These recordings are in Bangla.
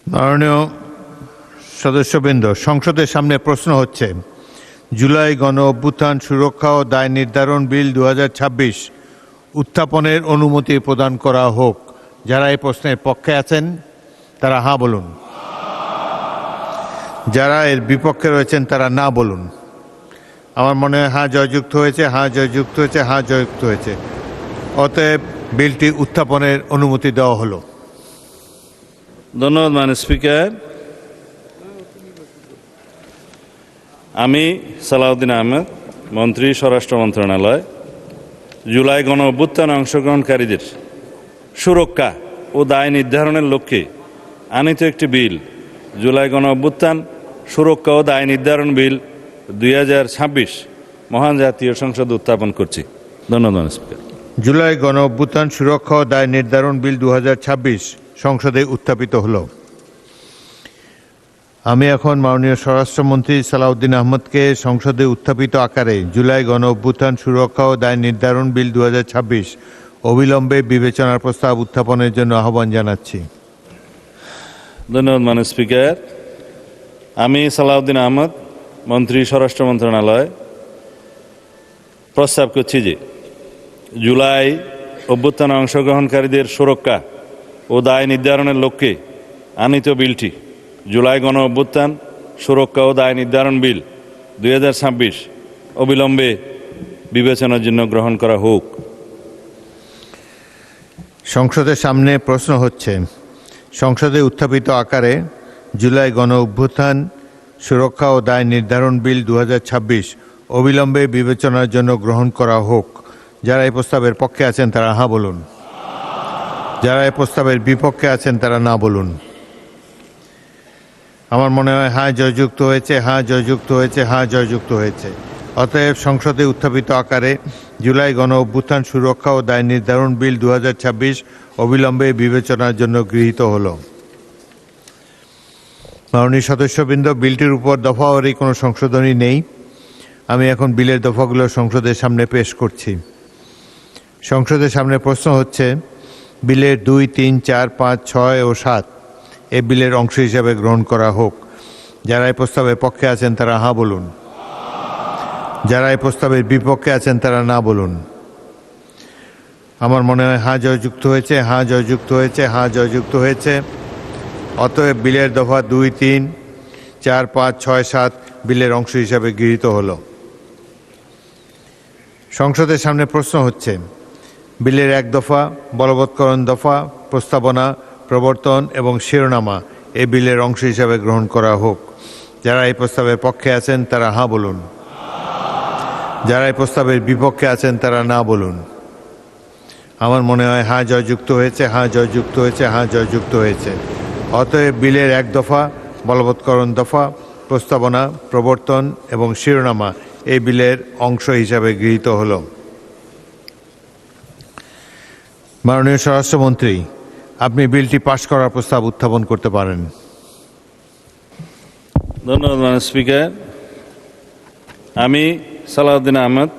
মাননীয় সদস্যবৃন্দ, সংসদের সামনে প্রশ্ন হচ্ছে জুলাই গণ অভ্যুত্থান সুরক্ষা ও দায় নির্ধারণ বিল 2026 উত্থাপনের অনুমতি প্রদান করা হোক। যারা এই প্রশ্নের পক্ষে আছেন তারা হ্যাঁ বলুন, যারা এর বিপক্ষে রয়েছেন তারা না বলুন। আমার মনে হয় হ্যাঁ জয়যুক্ত হয়েছে, হ্যাঁ জয়যুক্ত হয়েছে, হ্যাঁ জয়যুক্ত হয়েছে। অতএব বিলটি উত্থাপনের অনুমতি দেওয়া হলো। ধন্যবাদ মাননীয় স্পিকার। আমি সালাউদ্দিন আহমেদ, মন্ত্রী, স্বরাষ্ট্র মন্ত্রণালয়, জুলাই গণ অভ্যুত্থানে অংশগ্রহণকারীদের সুরক্ষা ও দায় নির্ধারণের লক্ষ্যে আনিত একটি বিল, জুলাই গণ অভ্যুত্থান সুরক্ষা ও দায় নির্ধারণ বিল 2026 মহান জাতীয় সংসদ উত্থাপন করছি। ধন্যবাদ স্পিকার। জুলাই গণ অভ্যুত্থান সুরক্ষা ও দায় নির্ধারণ বিল 2026 সংসদে উত্থাপিত হলো। আমি এখন মাননীয় স্বরাষ্ট্রমন্ত্রী সালাউদ্দিন আহমদকে সংসদে উত্থাপিত আকারে জুলাই গণ অভ্যুত্থান সুরক্ষা ও দায় নির্ধারণ বিল 2026 অবিলম্বে বিবেচনার প্রস্তাব উত্থাপনের জন্য আহ্বান জানাচ্ছি। ধন্যবাদ মাননীয় স্পিকার। আমি সালাউদ্দিন আহমদ, মন্ত্রী, স্বরাষ্ট্র মন্ত্রণালয়, প্রস্তাব করছি যে জুলাই অভ্যুত্থানে অংশগ্রহণকারীদের সুরক্ষা ও দায় নির্ধারণের লক্ষ্যে আনিত বিলটি, জুলাই গণ অভ্যুত্থান সুরক্ষা ও দায় নির্ধারণ বিল 2026 অবিলম্বে বিবেচনার জন্য গ্রহণ করা হোক। সংসদের সামনে প্রশ্ন হচ্ছে সংসদে উত্থাপিত আকারে জুলাই গণ অভ্যুত্থান সুরক্ষা ও দায় নির্ধারণ বিল 2026 অবিলম্বে বিবেচনার জন্য গ্রহণ করা হোক। যারা এই প্রস্তাবের পক্ষে আছেন তারা হ্যাঁ বলুন, যারা এই প্রস্তাবের বিপক্ষে আছেন তারা না বলুন। আমার মনে হয় হ্যাঁ জয়যুক্ত হয়েছে, হ্যাঁ জয়যুক্ত হয়েছে, হ্যাঁ জয়যুক্ত হয়েছে। অতএব সংসদে উত্থাপিত আকারে জুলাই গণ অভ্যুত্থান সুরক্ষা ও দায় নির্ধারণ বিল 2026 অবিলম্বে বিবেচনার জন্য গৃহীত হলো। মাননীয় সদস্যবৃন্দ, বিলটির উপর দফাওয়ারি কোনো সংশোধনী নেই। আমি এখন বিলের দফাগুলো সংসদের সামনে পেশ করছি। সংসদের সামনে প্রশ্ন হচ্ছে বিলের 2, 3, 4, 5, 6 ও 7 এ বিলের অংশ হিসাবে গ্রহণ করা হোক। যারা এই প্রস্তাবের পক্ষে আছেন তারা হ্যাঁ বলুন, যারা এই প্রস্তাবের বিপক্ষে আছেন তারা না বলুন। আমার মনে হয় হ্যাঁ জয়যুক্ত হয়েছে, হ্যাঁ জয়যুক্ত হয়েছে, হ্যাঁ জয়যুক্ত হয়েছে। অতএব বিলের দফা 2, 3, 4, 5, 6, 7 বিলের অংশ হিসাবে গৃহীত হলো। সংসদের সামনে প্রশ্ন হচ্ছে বিলের 1 দফা, বলবৎকরণ দফা, প্রস্তাবনা, প্রবর্তন এবং শিরোনামা এই বিলের অংশ হিসাবে গ্রহণ করা হোক। যারা এই প্রস্তাবের পক্ষে আছেন তারা হ্যাঁ বলুন, যারা এই প্রস্তাবের বিপক্ষে আছেন তারা না বলুন। আমার মনে হয় হ্যাঁ জয়যুক্ত হয়েছে, হ্যাঁ জয়যুক্ত হয়েছে, হ্যাঁ জয়যুক্ত হয়েছে। অতএব বিলের 1 দফা, বলবৎকরণ দফা, প্রস্তাবনা, প্রবর্তন এবং শিরোনামা এই বিলের অংশ হিসাবে গৃহীত হল। মাননীয় স্বরাষ্ট্রমন্ত্রী, আপনি বিলটি পাশ করার প্রস্তাব উত্থাপন করতে পারেন। ধন্যবাদ মাননীয় স্পিকার। আমি সালাউদ্দিন আহমেদ,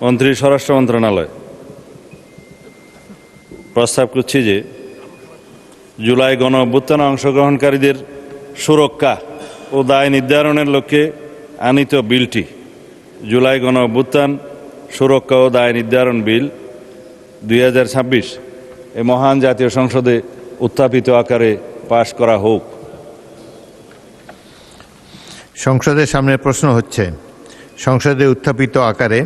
মন্ত্রী, স্বরাষ্ট্র মন্ত্রণালয়, প্রস্তাব করছি যে জুলাই গণ অভ্যুত্থানে অংশগ্রহণকারীদের সুরক্ষা ও দায় নির্ধারণের লক্ষ্যে আনিত বিলটি, জুলাই গণ অভ্যুত্থান সুরক্ষা ও দায় নির্ধারণ বিল 2026 এই মহান জাতীয় সংসদে উত্থাপিত আকারে পাশ করা হোক। সংসদের সামনে প্রশ্ন হচ্ছে সংসদে উত্থাপিত আকারে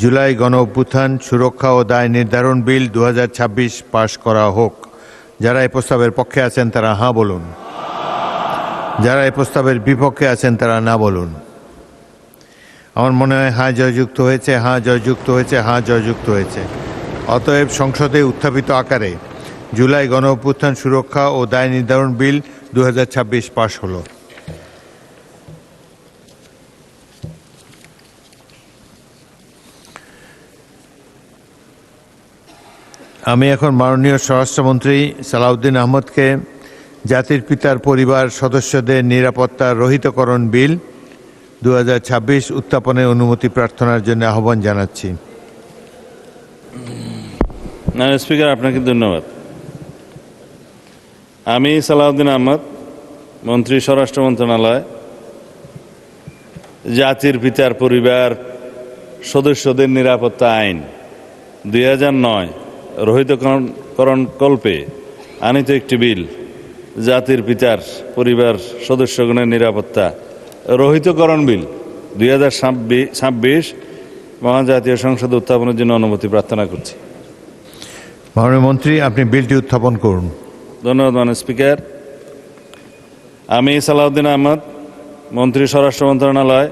জুলাই গণ অভ্যুত্থান সুরক্ষা ও দায় নির্ধারণ বিল 2026 পাশ করা হোক। যারা এই প্রস্তাবের পক্ষে আছেন তারা হ্যাঁ বলুন, যারা এই প্রস্তাবের বিপক্ষে আছেন তারা না বলুন। আমার মনে হয় হ্যাঁ জয়যুক্ত হয়েছে, হ্যাঁ জয়যুক্ত হয়েছে, হ্যাঁ জয়যুক্ত হয়েছে। অতএব সংসদে উত্থাপিত আকারে জুলাই গণ অভ্যুত্থান সুরক্ষা ও দায় নির্ধারণ বিল 2026 পাশ হলো। আমি এখন মাননীয় স্বরাষ্ট্রমন্ত্রী সালাউদ্দিন আহমদকে জাতির পিতার পরিবার সদস্যদের নিরাপত্তা রহিতকরণ বিল 2026 উত্থাপনের অনুমতি প্রার্থনার জন্য আহ্বান জানাচ্ছি। স্পিকার, আপনাকে ধন্যবাদ। আমি সালাউদ্দিন আহমদ, মন্ত্রী স্বরাষ্ট্র মন্ত্রণালয়, জাতির পিতার পরিবার সদস্যদের নিরাপত্তা আইন 2009 রহিতকরণ কল্পে আনিত একটি বিল, জাতির পিতার পরিবার সদস্যগণের নিরাপত্তা রহিতকরণ বিল 2026 মহান জাতীয় সংসদে উত্থাপনের জন্য অনুমতি প্রার্থনা করছি। মাননীয় মন্ত্রী, আপনি বিলটি উত্থাপন করুন। ধন্যবাদ মাননীয় স্পিকার। আমি সালাউদ্দিন আহমদ, মন্ত্রী স্বরাষ্ট্র মন্ত্রণালয়,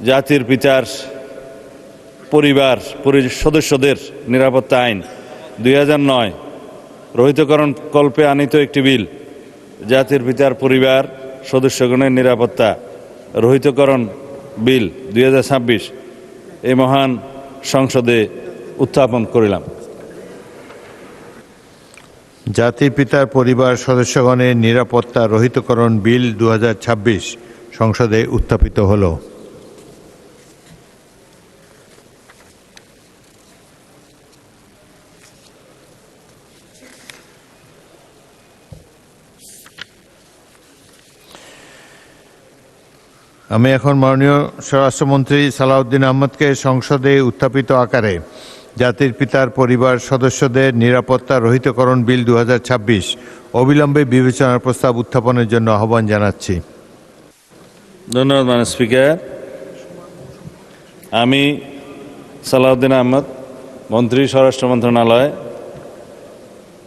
জাতির পিতার পরিবার সদস্যদের নিরাপত্তা আইন 2009 রহিতকরণ কল্পে আনিত একটি বিল, জাতির পিতার পরিবার সদস্যগণের নিরাপত্তা রহিতকরণ বিল 2026 এই মহান সংসদে উত্থাপন করিলাম। জাতির পিতার পরিবার সদস্যগণের নিরাপত্তা রহিতকরণ বিল 2026 সংসদে উত্থাপিত হল। আমি এখন মাননীয় স্বরাষ্ট্রমন্ত্রী সালাউদ্দিন আহমদকে সংসদে উত্থাপিত আকারে জাতির পিতার পরিবার সদস্যদের নিরাপত্তা রহিতকরণ বিল 2026 অবিলম্বে বিবেচনার প্রস্তাব উত্থাপনের জন্য আহ্বান জানাচ্ছি। ধন্যবাদ মাননীয় স্পিকার। আমি সালাউদ্দিন আহমদ, মন্ত্রী স্বরাষ্ট্র মন্ত্রণালয়,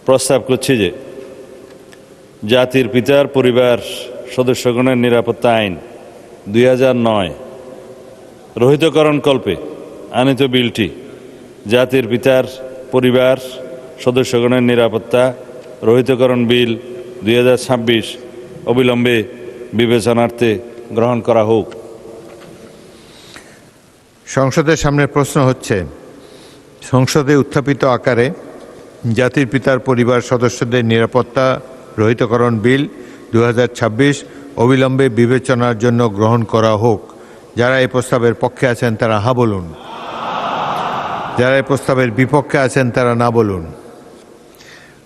প্রস্তাব করছি যে জাতির পিতার পরিবার সদস্যগণের নিরাপত্তা আইন 2009 রহিতকরণ কল্পে আনিত বিলটি, জাতির পিতার পরিবার সদস্যগণের নিরাপত্তা রহিতকরণ বিল 2026 অবিলম্বে বিবেচনার্থে গ্রহণ করা হোক। সংসদের সামনে প্রশ্ন হচ্ছে, সংসদে উত্থাপিত আকারে জাতির পিতার পরিবার সদস্যদের নিরাপত্তা রহিতকরণ বিল 2026 অবিলম্বে বিবেচনার জন্য গ্রহণ করা হোক। যারা এই প্রস্তাবের পক্ষে আছেন তারা হা বলুন, যারা এই প্রস্তাবের বিপক্ষে আছেন তারা না বলুন।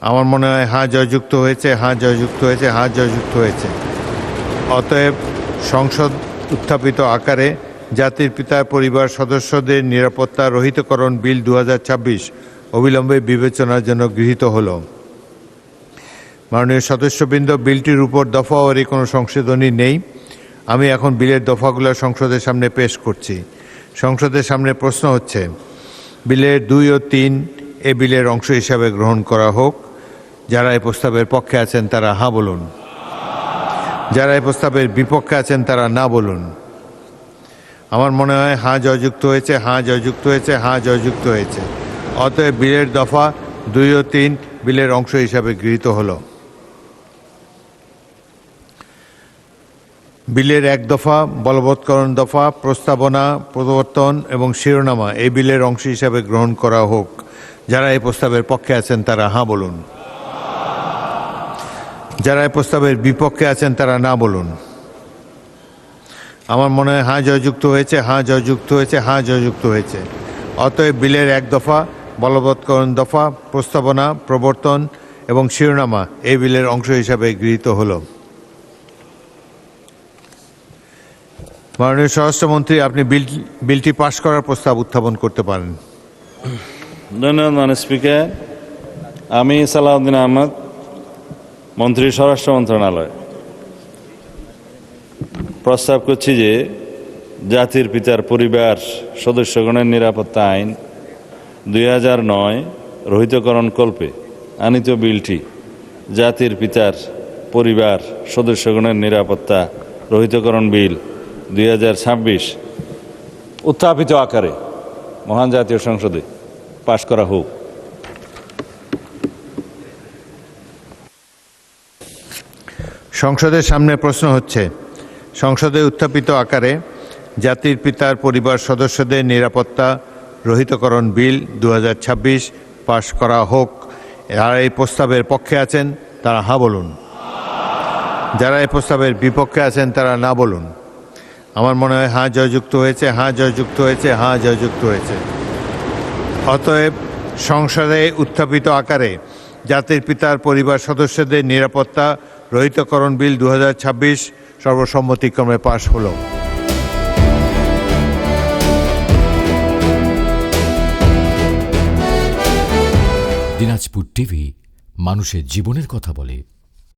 আমার মনে হয় হা জয়যুক্ত হয়েছে, হা জয়যুক্ত হয়েছে, হা জয়যুক্ত হয়েছে। অতএব সংসদ উত্থাপিত আকারে জাতির পিতার পরিবার সদস্যদের নিরাপত্তা রহিতকরণ বিল 2026 অবিলম্বে বিবেচনার জন্য গৃহীত হল। মাননীয় সদস্যবৃন্দ, বিলটির উপর দফাওয়ারি কোনো সংশোধনী নেই। আমি এখন বিলের দফাগুলো সংসদের সামনে পেশ করছি। সংসদের সামনে প্রশ্ন হচ্ছে, বিলের 2 ও 3 এ বিলের অংশ হিসাবে গ্রহণ করা হোক। যারা এই প্রস্তাবের পক্ষে আছেন তারা হা বলুন, যারা এই প্রস্তাবের বিপক্ষে আছেন তারা না বলুন। আমার মনে হয় হা জয়যুক্ত হয়েছে, হা জয়যুক্ত হয়েছে, হা জয়যুক্ত হয়েছে। অতএব বিলের দফা 2 ও 3 বিলের অংশ হিসাবে গৃহীত হল। বিলের 1 দফা, বলবৎকরণ দফা, প্রস্তাবনা, প্রবর্তন এবং শিরোনামা এই বিলের অংশ হিসাবে গ্রহণ করা হোক। যারা এই প্রস্তাবের পক্ষে আছেন তারা হা বলুন, যারা এই প্রস্তাবের বিপক্ষে আছেন তারা না বলুন। আমার মনে হয় হা জয়যুক্ত হয়েছে, হা জয়যুক্ত হয়েছে, হা জয়যুক্ত হয়েছে। অতএব বিলের 1 দফা, বলবৎকরণ দফা, প্রস্তাবনা, প্রবর্তন এবং শিরোনামা এই বিলের অংশ হিসাবে গৃহীত হল। মাননীয় স্বরাষ্ট্রমন্ত্রী, আপনি বিলটি পাশ করার প্রস্তাব উত্থাপন করতে পারেন। ধন্যবাদ মাননীয় স্পিকার। আমি সালাউদ্দিন আহমদ, মন্ত্রী স্বরাষ্ট্র মন্ত্রণালয়, প্রস্তাব করছি যে জাতির পিতার পরিবার সদস্যগণের নিরাপত্তা আইন 2009 রহিতকরণ কল্পে আনিত বিলটি, জাতির পিতার পরিবার সদস্যগণের নিরাপত্তা রহিতকরণ বিল 2026 উত্থাপিত আকারে মহান জাতীয় সংসদে পাশ করা হোক। সংসদের সামনে প্রশ্ন হচ্ছে, সংসদে উত্থাপিত আকারে জাতির পিতার পরিবার সদস্যদের নিরাপত্তা রহিতকরণ বিল 2026 পাশ করা হোক। যারা এই প্রস্তাবের পক্ষে আছেন তারা হা বলুন, যারা এই প্রস্তাবের বিপক্ষে আছেন তারা না বলুন। আমার মনে হয় হা জয়যুক্ত হয়েছে, হা জয়যুক্ত হয়েছে, হা জয়যুক্ত হয়েছে। অতএব সংসদে উত্থাপিত আকারে জাতির পিতার পরিবার সদস্যদের নিরাপত্তা রহিতকরণ বিল 2026 সর্বসম্মতিক্রমে পাশ হলো। দিনাজপুর টিভি, মানুষের জীবনের কথা বলে।